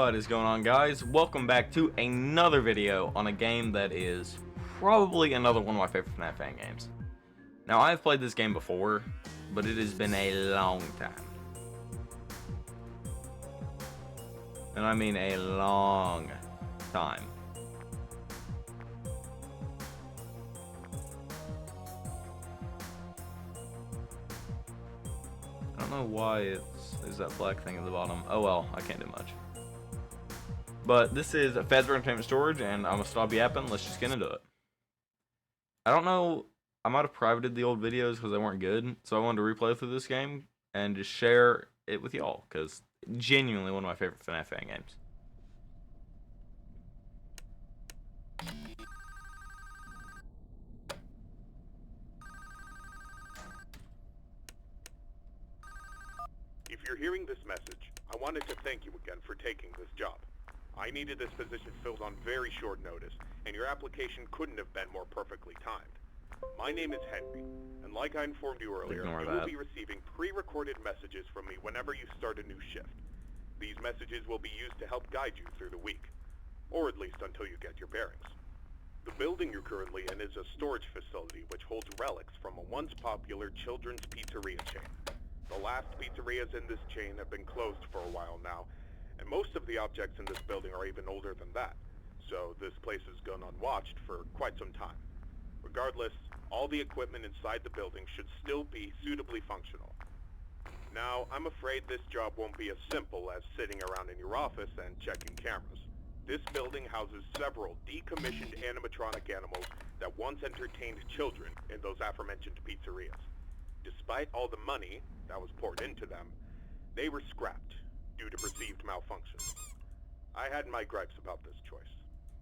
What is going on, guys? Welcome back to another video on a game that is probably another one of my favorite FNAF fan games. Now, I've played this game before, but it has been a long time. And I mean a long time. I don't know why there's that black thing at the bottom. Oh well, I can't do much. But this is Fazbear Entertainment Storage, and I'm gonna stop yapping. Let's just get into it. I don't know. I might have privated the old videos because they weren't good, so I wanted to replay through this game and just share it with y'all because genuinely one of my favorite FNAF fan games. If you're hearing this message, I wanted to thank you again for taking this job. I needed this position filled on very short notice, and your application couldn't have been more perfectly timed. My name is Henry, and like I informed you earlier, you will be receiving pre-recorded messages from me whenever you start a new shift. These messages will be used to help guide you through the week, or at least until you get your bearings. The building you're currently in is a storage facility which holds relics from a once popular children's pizzeria chain. The last pizzerias in this chain have been closed for a while now, and most of the objects in this building are even older than that, so this place has gone unwatched for quite some time. Regardless, all the equipment inside the building should still be suitably functional. Now, I'm afraid this job won't be as simple as sitting around in your office and checking cameras. This building houses several decommissioned animatronic animals that once entertained children in those aforementioned pizzerias. Despite all the money that was poured into them, they were scrapped due to perceived malfunctions. I had my gripes about this choice,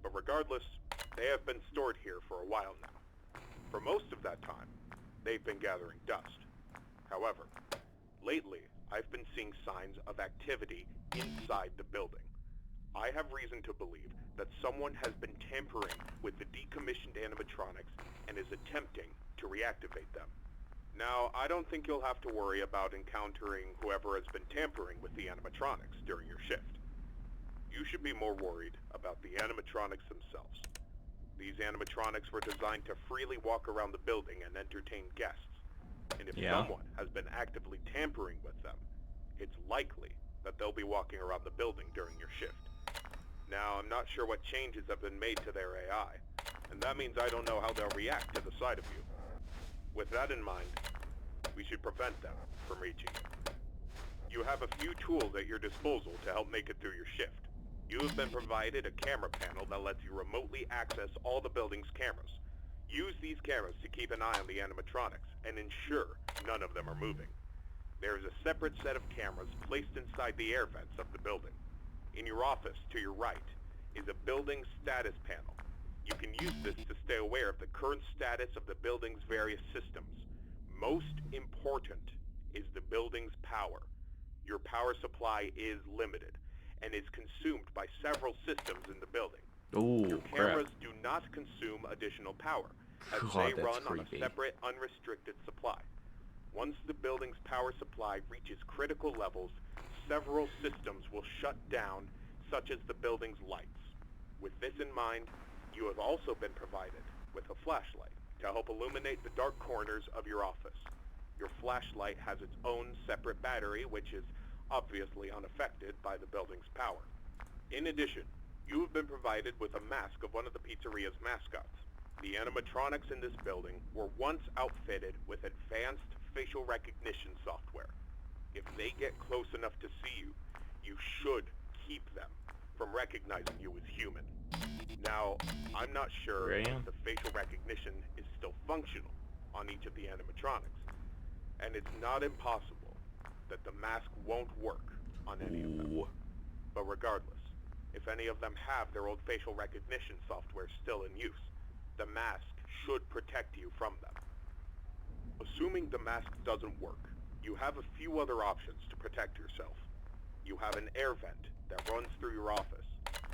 but regardless, they have been stored here for a while now. For most of that time, they've been gathering dust. However, lately, I've been seeing signs of activity inside the building. I have reason to believe that someone has been tampering with the decommissioned animatronics and is attempting to reactivate them. Now, I don't think you'll have to worry about encountering whoever has been tampering with the animatronics during your shift. You should be more worried about the animatronics themselves. These animatronics were designed to freely walk around the building and entertain guests. And if someone has been actively tampering with them, it's likely that they'll be walking around the building during your shift. Now, I'm not sure what changes have been made to their AI, and that means I don't know how they'll react to the sight of you. With that in mind, we should prevent them from reaching you. You have a few tools at your disposal to help make it through your shift. You have been provided a camera panel that lets you remotely access all the building's cameras. Use these cameras to keep an eye on the animatronics and ensure none of them are moving. There is a separate set of cameras placed inside the air vents of the building. In your office to your right is a building status panel. You can use this to stay aware of the current status of the building's various systems. Most important is the building's power. Your power supply is limited and is consumed by several systems in the building. Ooh, your cameras do not consume additional power, as they run on a separate unrestricted supply. Once the building's power supply reaches critical levels, several systems will shut down, such as the building's lights. With this in mind, you have also been provided with a flashlight to help illuminate the dark corners of your office. Your flashlight has its own separate battery, which is obviously unaffected by the building's power. In addition, you have been provided with a mask of one of the pizzeria's mascots. The animatronics in this building were once outfitted with advanced facial recognition software. If they get close enough to see you, you should keep them from recognizing you as human. Now, I'm not sure if the facial recognition is still functional on each of the animatronics, and it's not impossible that the mask won't work on any of them. But regardless, if any of them have their old facial recognition software still in use, the mask should protect you from them. Assuming the mask doesn't work, you have a few other options to protect yourself. You have an air vent that runs through your office.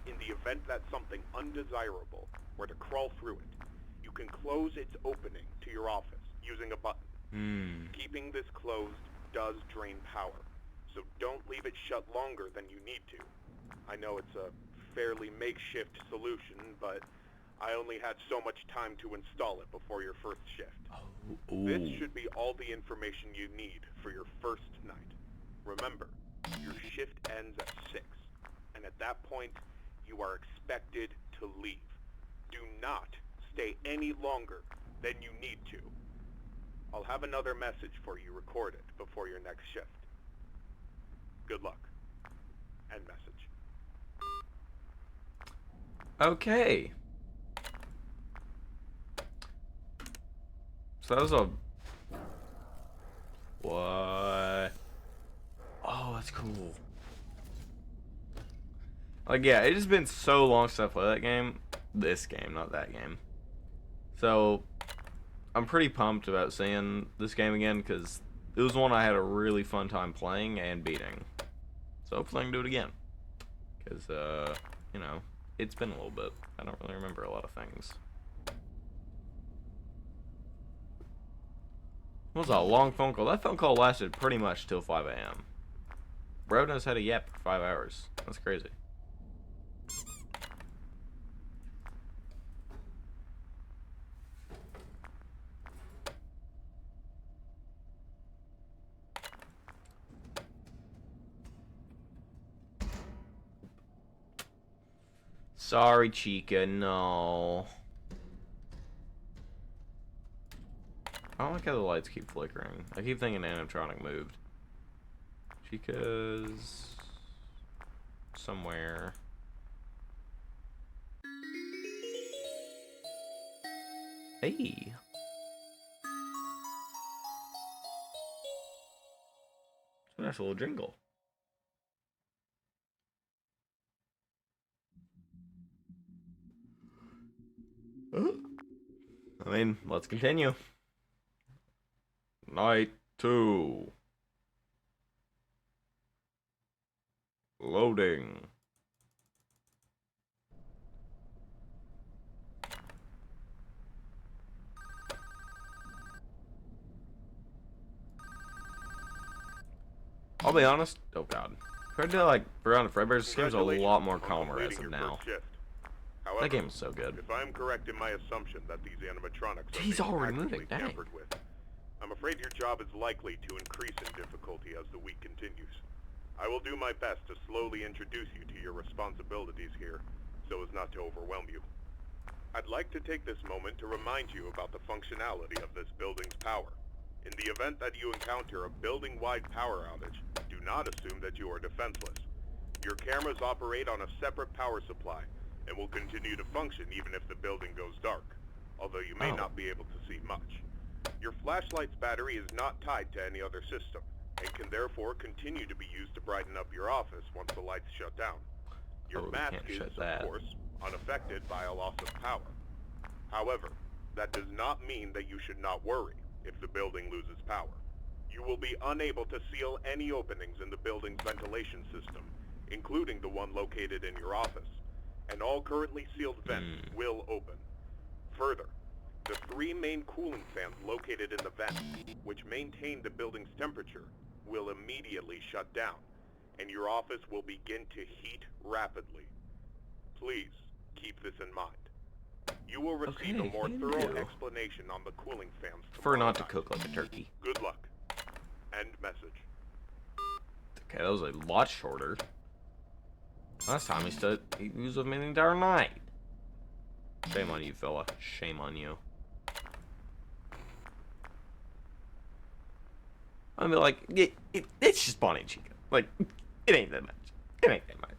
In the event that something undesirable were to crawl through it, you can close its opening to your office using a button. Keeping this closed does drain power, so don't leave it shut longer than you need to. I know it's a fairly makeshift solution, but I only had so much time to install it before your first shift. This Ooh. should be all the information you need for your first night. Remember, your shift ends at 6, and at that point, you are expected to leave. Do not stay any longer than you need to. I'll have another message for you recorded before your next shift. Good luck. End message. Okay. So that was a... What? Oh, that's cool. Like, yeah, it has been so long since I played that game. This game, not that game. So, I'm pretty pumped about seeing this game again, because it was one I had a really fun time playing and beating. So hopefully I can do it again. Because, you know, it's been a little bit. I don't really remember a lot of things. It was a long phone call. That phone call lasted pretty much till 5 a.m. Bro knows how to yap for 5 hours. That's crazy. Sorry, Chica, no. I don't like how the lights keep flickering. I keep thinking animatronic moved. Chica's somewhere. Hey. It's a nice little jingle. I mean, let's continue. Night 2. Loading. I'll be honest. Oh god. Compared to like Around the Fredbear's, this game's a lot more calmer as of now. However, That game is so good. if I am correct in my assumption that these animatronics are He's being already actively moving, dang. tampered with, I'm afraid your job is likely to increase in difficulty as the week continues. I will do my best to slowly introduce you to your responsibilities here, so as not to overwhelm you. I'd like to take this moment to remind you about the functionality of this building's power. In the event that you encounter a building-wide power outage, do not assume that you are defenseless. Your cameras operate on a separate power supply, and will continue to function even if the building goes dark, although you may not be able to see much. Your flashlight's battery is not tied to any other system, and can therefore continue to be used to brighten up your office once the lights shut down. Your mask is, of course, unaffected by a loss of power. However, that does not mean that you should not worry if the building loses power. You will be unable to seal any openings in the building's ventilation system, including the one located in your office, and all currently sealed vents will open. Further, the 3 main cooling fans located in the vents, which maintain the building's temperature, will immediately shut down, and your office will begin to heat rapidly. Please keep this in mind. You will receive a more thorough explanation on the cooling fans Prefer tomorrow not to night. cook like a turkey. Good luck. End message. Okay, that was a lot shorter. Last time he was with me the entire night. Shame on you, fella. Shame on you. I mean, like, it's just Bonnie and Chica. Like, it ain't that much. It ain't that much.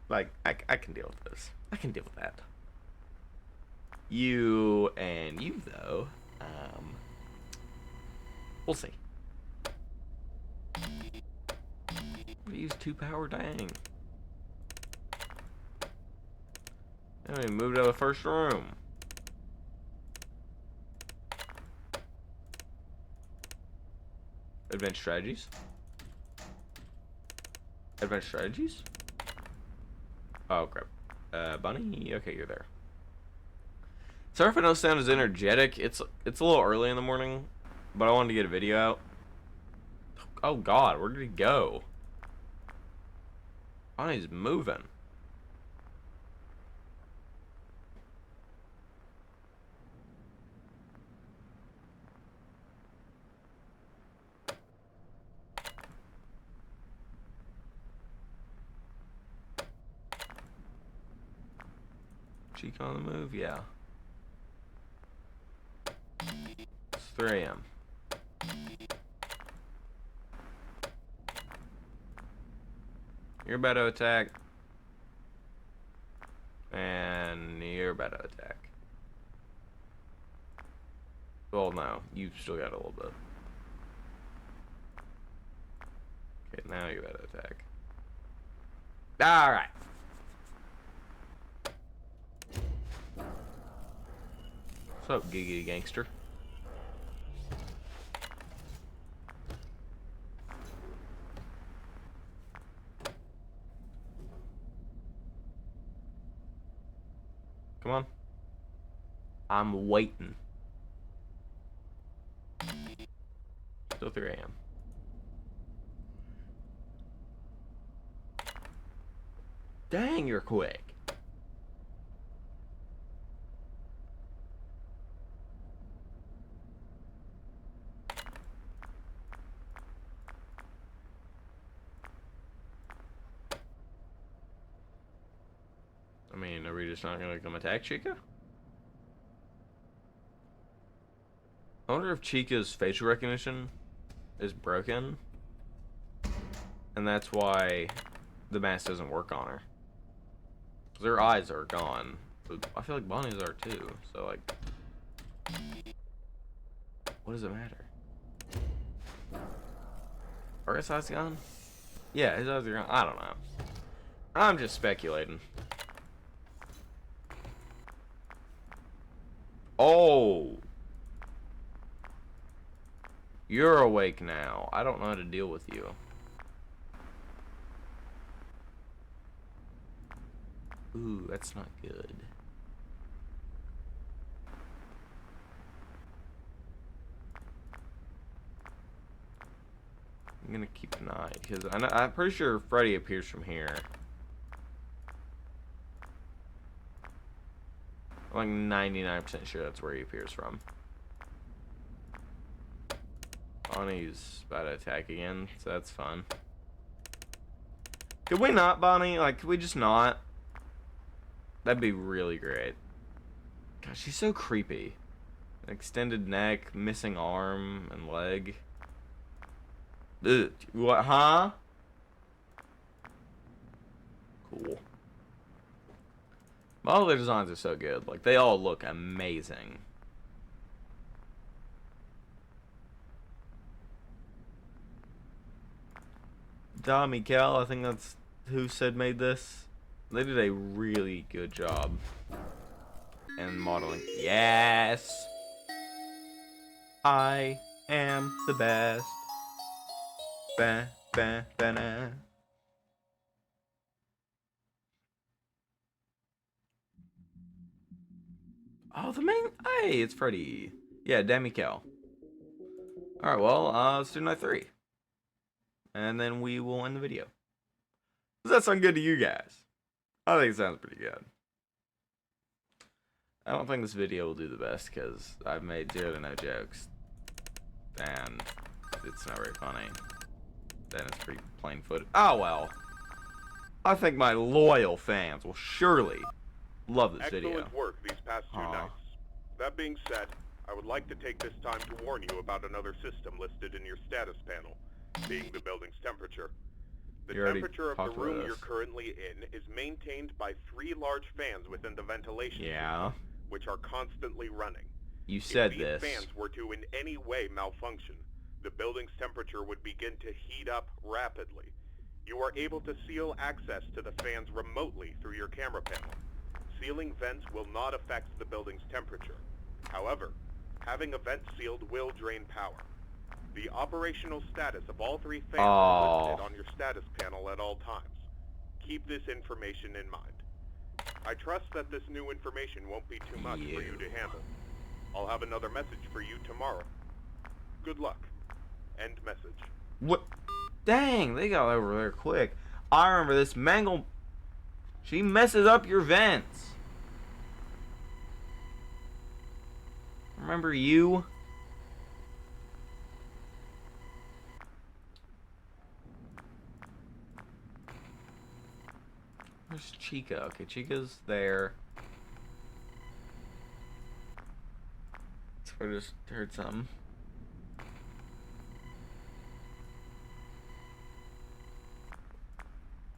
Like, I can deal with this. I can deal with that. You and you, though, we'll see. We use 2 power, dang. And we moved out of the first room. Advanced strategies? Advanced strategies? Oh, crap. Bunny? Okay, you're there. Sorry if I don't sound as energetic. It's a little early in the morning, but I wanted to get a video out. Oh, God. Where did he go? Bonnie's moving. Chica on the move? Yeah. It's 3 a.m. You're about to attack. And you're about to attack. Well, no. You've still got a little bit. Okay, now you're about to attack. Alright. What's up, giggity gangster? Come on. I'm waiting. Still 3 a.m. Dang, you're quick. I mean, are we just not gonna come attack Chica? I wonder if Chica's facial recognition is broken, and that's why the mask doesn't work on her. 'Cause her eyes are gone. But I feel like Bonnie's are too. So like, what does it matter? Are his eyes gone? Yeah, his eyes are gone. I don't know. I'm just speculating. Oh! You're awake now. I don't know how to deal with you. Ooh, that's not good. I'm gonna keep an eye, because I'm pretty sure Freddy appears from here. I'm like 99% sure that's where he appears from. Bonnie's about to attack again, so that's fun. Could we not, Bonnie? Like, could we just not? That'd be really great. Gosh, she's so creepy. Extended neck, missing arm and leg. Ugh, what, huh? Cool. All their designs are so good. Like, they all look amazing. Tommy Cal, I think that's who said made this. They did a really good job in modeling. Yes! I am the best. Ba, ba, ba, na. Oh, the main... Hey, it's Freddy. Yeah, Demi Cal. Alright, well, let's do night 3. And then we will end the video. Does that sound good to you guys? I think it sounds pretty good. I don't think this video will do the best because I've made 0 to no jokes. And it's not very funny. Then it's pretty plain footage. Oh well. I think my loyal fans will surely love this video. Excellent work these past 2 nights. That being said, I would like to take this time to warn you about another system listed in your status panel, being the building's temperature. The temperature of the room you're currently in is maintained by 3 large fans within the ventilation system, which are constantly running. You said if this. If these fans were to in any way malfunction, the building's temperature would begin to heat up rapidly. You are able to seal access to the fans remotely through your camera panel. Sealing vents will not affect the building's temperature. However, having a vent sealed will drain power. The operational status of all 3 fans are listed on your status panel at all times. Keep this information in mind. I trust that this new information won't be too much for you to handle. I'll have another message for you tomorrow. Good luck. End message. What? Dang, they got over there quick. I remember this. Mangle. She messes up your vents. Remember you? Where's Chica? Okay, Chica's there. So I just heard something.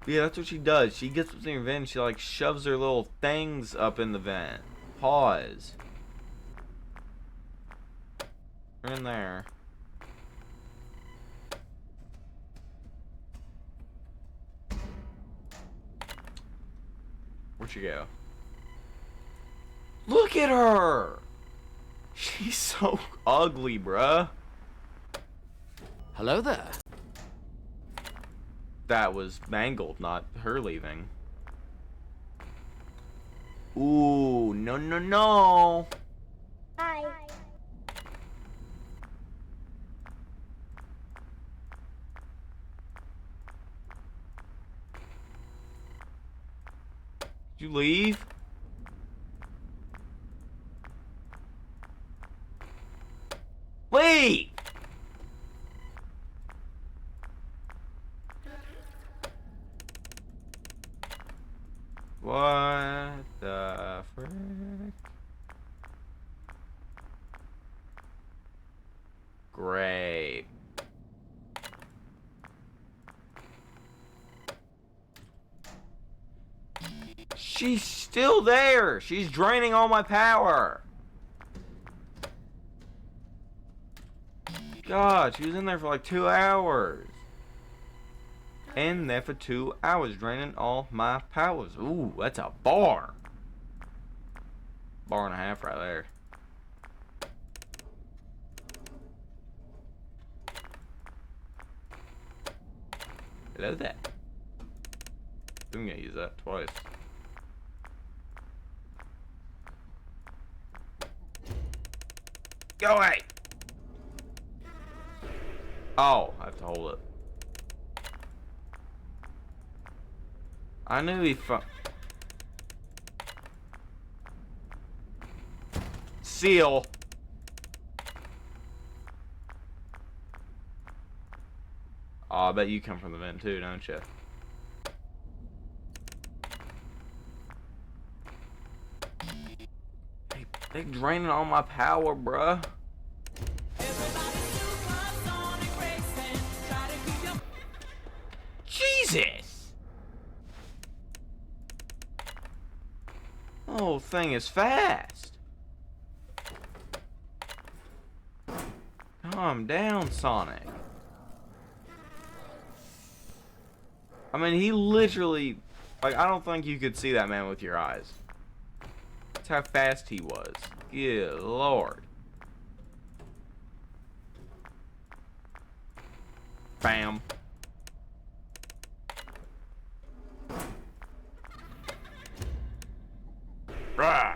Yeah, that's what she does. She gets what's in your vent and she like shoves her little things up in the vent. Pause. They're in there. Where'd she go? Look at her! She's so ugly, bruh. Hello there. That was Mangled, not her leaving. Ooh, no, no, no. Hi. Did you leave? Leave! What the frick? Great. She's still there. She's draining all my power. God, she was in there for like 2 hours. In there for 2 hours, draining all my powers. Ooh, that's a bar. Bar and a half right there. Hello there. I'm gonna use that twice. Go away! Oh, I have to hold it. I knew he Seal. Oh, I bet you come from the vent too, don't you? They draining all my power, bruh. Jesus! The whole thing is fast. Calm down, Sonic. I mean, he literally... Like, I don't think you could see that man with your eyes. That's how fast he was. Good lord. Bam. Rah.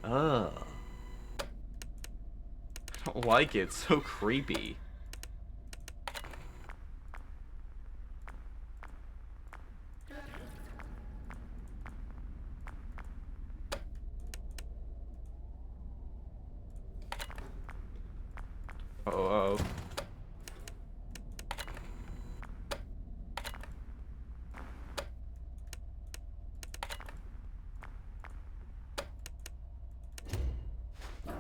Ugh. I don't like it. It's so creepy. Uh-oh.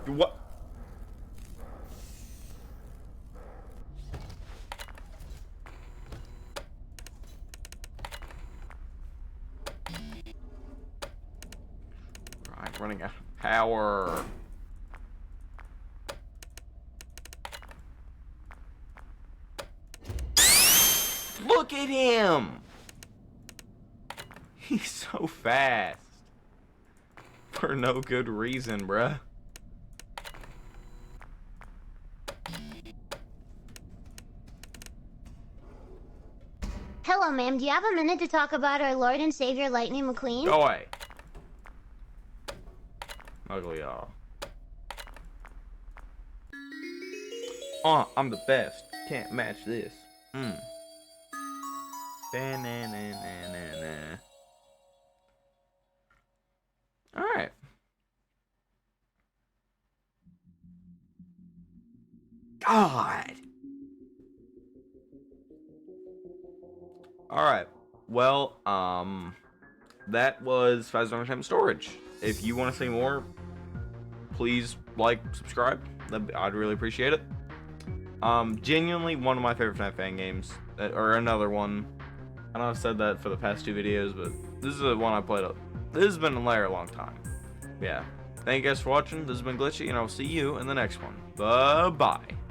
What? Right, running out of power. Look at him! He's so fast. For no good reason, bruh. Hello, ma'am. Do you have a minute to talk about our Lord and Savior Lightning McQueen? Go away. Ugly y'all. I'm the best. Can't match this. Da-na-na-na-na-na. Alright. God. Alright. Well, that was Fazbear Entertainment Storage. If you want to see more, please like, subscribe. I'd really appreciate it. Genuinely one of my favorite FNAF fan games, or another one. I know I've said that for the past 2 videos, but this is the one I played up. This has been in there a long time. Yeah. Thank you guys for watching. This has been Glitchy, and I'll see you in the next one. Bye-bye.